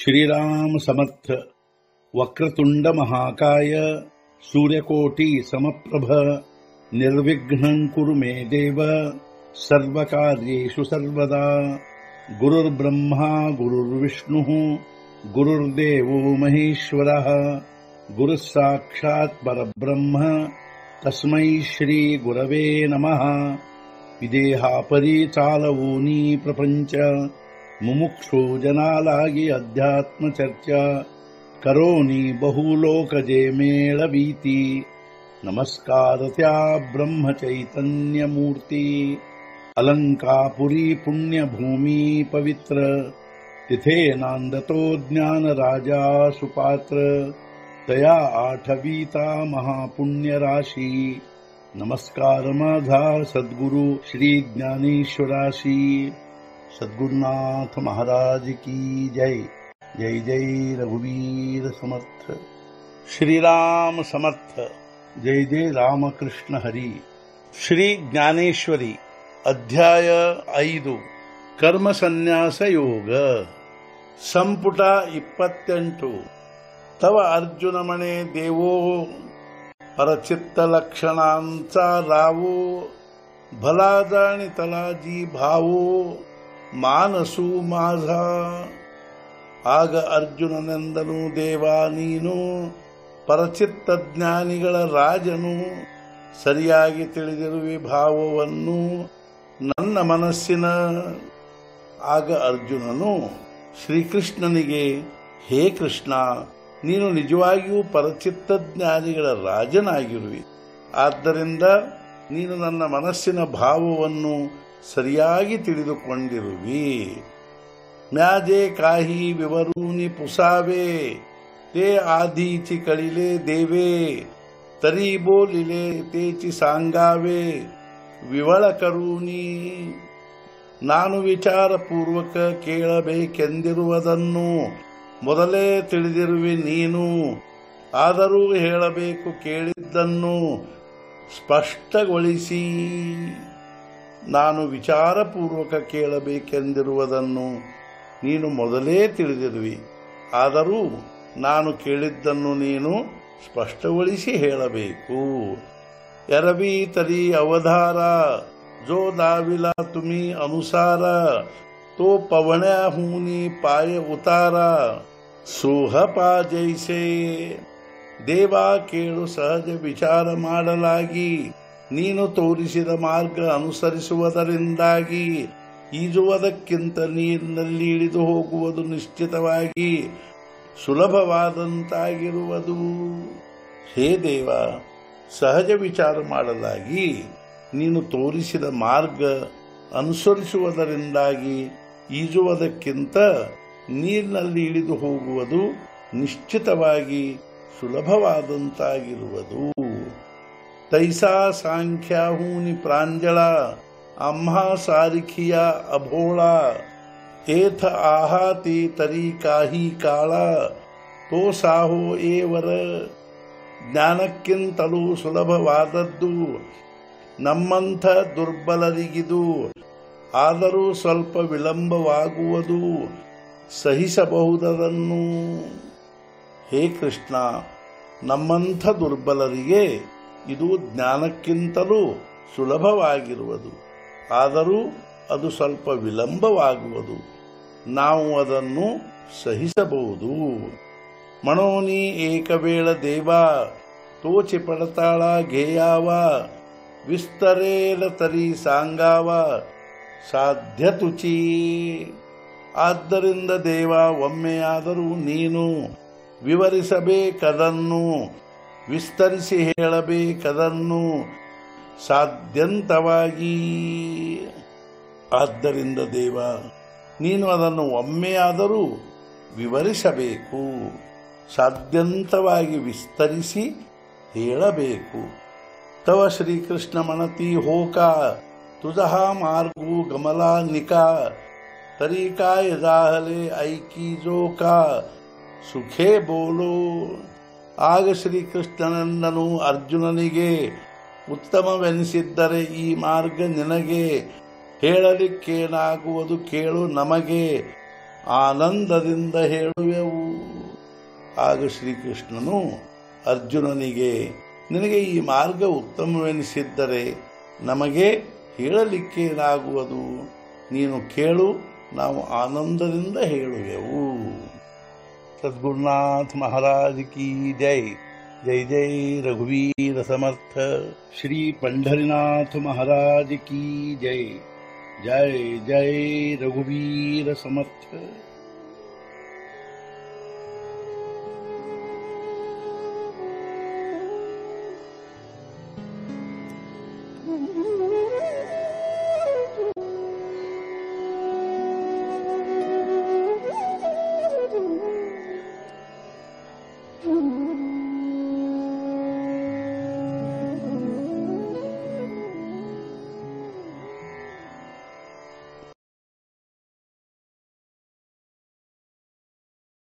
श्रीराम समर्थ। वक्रतुंड महाकाय सूर्यकोटि समप्रभ निर्विघ्नं कुरु मे देव सर्वकार्येषु सर्वदा। गुरुर्ब्रह्मा गुरुर्विष्णुः गुरुर्देवो महेश्वरः गुरुः साक्षात् परब्रह्म तस्मै श्री गुरवे नमः। विदेहापरि चालवूनी प्रपंच मुमुक्षो जनालागी अध्यात्म चर्चा करोनी बहुलोकजे मेळवीती। नमस्कार त्या ब्रह्म चैतन्य मूर्ती। अलंकापुरी पुण्यभूमी पवित्र तिथे नांदतो ज्ञान राजा सुपात्र। तया आठवीता महापुण्य राशी नमस्कार माझा सद्गुरु श्री ज्ञानेश्वराशी। सद्गुरुनाथ महाराज की जय। जय जय रघुवीर समर्थ। श्रीराम समर्थ। जय जय रामकृष्ण हरी। श्री ज्ञानेश्वरी अध्याय 5 कर्म संन्यास योग ಸಂಪುಟ 28। तव अर्जुन मणे देवो परचित्त लक्षणांचा रावो भला जाणितला जी भावो ಮಾನಸು ಮಾಝ। ಆಗ ಅರ್ಜುನನೆಂದನು ದೇವಾ ನೀನು ಪರಚಿತ್ತ ಜ್ಞಾನಿಗಳ ರಾಜನು ಸರಿಯಾಗಿ ತಿಳಿದಿರುವಿ ಭಾವವನ್ನು ನನ್ನ ಮನಸ್ಸಿನ। ಆಗ ಅರ್ಜುನನು ಶ್ರೀಕೃಷ್ಣನಿಗೆ ಹೇ ಕೃಷ್ಣ ನೀನು ನಿಜವಾಗಿಯೂ ಪರಚಿತ್ತ ಜ್ಞಾನಿಗಳ ರಾಜನಾಗಿರುವಿ, ಆದ್ದರಿಂದ ನೀನು ನನ್ನ ಮನಸ್ಸಿನ ಭಾವವನ್ನು ಸರಿಯಾಗಿ ತಿಳಿದುಕೊಂಡಿರುವಿ। म्याजे काही विवरूनी पुसावे ते आधीची कळिले देवे तरी बोलिले तेची सांगावे विवळ करूनी। ನಾನು ವಿಚಾರಪೂರ್ವಕ ಕೇಳಬೇಕೆಂದಿರುವುದನ್ನು ಮೊದಲೇ ತಿಳಿದಿರುವೆ ನೀನು, ಆದರೂ ಹೇಳಬೇಕು ಕೇಳಿದ್ದನ್ನು ಸ್ಪಷ್ಟಗೊಳಿಸಿ। ನಾನು ವಿಚಾರಪೂರ್ವಕ ಕೇಳಬೇಕೆಂದಿರುವುದನ್ನು ನೀನು ಮೊದಲೇ ತಿಳಿದಿರುವಿ, ಆದರೂ ನಾನು ಕೇಳಿದ್ದನ್ನು ನೀನು ಸ್ಪಷ್ಟಗೊಳಿಸಿ ಹೇಳಬೇಕು। ಎರವಿ ತರಿ ಅವಧಾರ जो दाविला तुम्ही अनुसार तो पवण्या हुनी पाय उतारा। सोहपा जैसे देवा ಕೇಳು ಸಹಜ ವಿಚಾರ ಮಾಡಲಾಗಿ ನೀನು ತೋರಿಸಿದ ಮಾರ್ಗ ಅನುಸರಿಸುವುದರಿಂದಾಗಿ ಈಜುವುದಕ್ಕಿಂತ ನೀರಿನಲ್ಲಿ ಇಳಿದು ಹೋಗುವುದು ನಿಶ್ಚಿತವಾಗಿ ಸುಲಭವಾದಂತಾಗಿರುವುದು। ಹೇ ದೇವ, ಸಹಜ ವಿಚಾರ ಮಾಡಲಾಗಿ ನೀನು ತೋರಿಸಿದ ಮಾರ್ಗ ಅನುಸರಿಸುವುದರಿಂದಾಗಿ ಈಜುವುದಕ್ಕಿಂತ ನೀರಿನಲ್ಲಿ ಇಳಿದು ಹೋಗುವುದು ನಿಶ್ಚಿತವಾಗಿ ಸುಲಭವಾದಂತಾಗಿರುವುದು। तैसा सांख्याहूनी प्रांजळा आम्हा सारिखिया अभोळा। एथ आहाती तरी काही काळा तो साहो ಏವರ। ಜ್ಞಾನಕ್ಕಿಂತಲೂ ಸುಲಭವಾದದ್ದು ನಮ್ಮಂಥ ದುರ್ಬಲರಿಗಿದು, ಆದರೂ ಸ್ವಲ್ಪ ವಿಳಂಬವಾಗುವುದು ಸಹಿಸಬಹುದನ್ನು। ಹೇ ಕೃಷ್ಣ, ನಮ್ಮಂಥ ದುರ್ಬಲರಿಗೆ ಇದು ಜ್ಞಾನಕ್ಕಿಂತಲೂ ಸುಲಭವಾಗಿರುವುದು, ಆದರೂ ಅದು ಸ್ವಲ್ಪ ವಿಳಂಬವಾಗುವುದು, ನಾವು ಅದನ್ನು ಸಹಿಸಬಹುದು। ಮನೋನಿ ಏಕವೇಳ ದೇವ ತೋಚಿ ಪಡತಾಳ ಘೇಯಾವ ವಿಸ್ತರೇಲ ತರಿ ಸಾಂಗಾವ ಸಾಧ್ಯ ತುಚಿ। ಆದ್ದರಿಂದ ದೇವ, ಒಮ್ಮೆಯಾದರೂ ನೀನು ವಿವರಿಸಬೇಕದನ್ನು, ವಿಸ್ತರಿಸಿ ಹೇಳಬೇಕದನ್ನು ಸಾಧ್ಯಂತವಾಗಿ। ಆದ್ದರಿಂದ ದೇವ, ನೀನು ಅದನ್ನು ಒಮ್ಮೆಯಾದರೂ ವಿವರಿಸಬೇಕು, ಸಾಧ್ಯಂತವಾಗಿ ವಿಸ್ತರಿಸಿ ಹೇಳಬೇಕು। तव श्रीकृष्ण म्हणती होका तुझा मार्गू गमला निका। तरी काय जाहले ऐकी जो का सुखे बोलो। ಆಗ ಶ್ರೀಕೃಷ್ಣನಂದನು ಅರ್ಜುನನಿಗೆ, ಉತ್ತಮವೆನಿಸಿದ್ದರೆ ಈ ಮಾರ್ಗ ನಿನಗೆ ಹೇಳಲಿಕ್ಕೇನಾಗುವುದು ಕೇಳು ನಮಗೆ। ಆನಂದದಿಂದ ಹೇಳುವೆವು. ಆಗ ಶ್ರೀಕೃಷ್ಣನು ಅರ್ಜುನನಿಗೆ, ನಿನಗೆ ಈ ಮಾರ್ಗ ಉತ್ತಮವೆನಿಸಿದ್ದರೆ ನಮಗೆ ಹೇಳಲಿಕ್ಕೇನಾಗುವುದು, ನೀನು ಕೇಳು, ನಾವು ಆನಂದದಿಂದ ಹೇಳುವೆವು. ಸದ್ಗುರುನಾಥ ಮಹಾರಾಜ್ ಕಿ ಜೈ. ಜೈ ಜೈ ರಘುವೀರ ಸಮರ್ಥ. ಶ್ರೀ ಪಂಢರಿನಾಥ ಮಹಾರಾಜ್ ಕಿ ಜೈ. ಜೈ ಜೈ ರಘುವೀರ ಸಮರ್ಥ.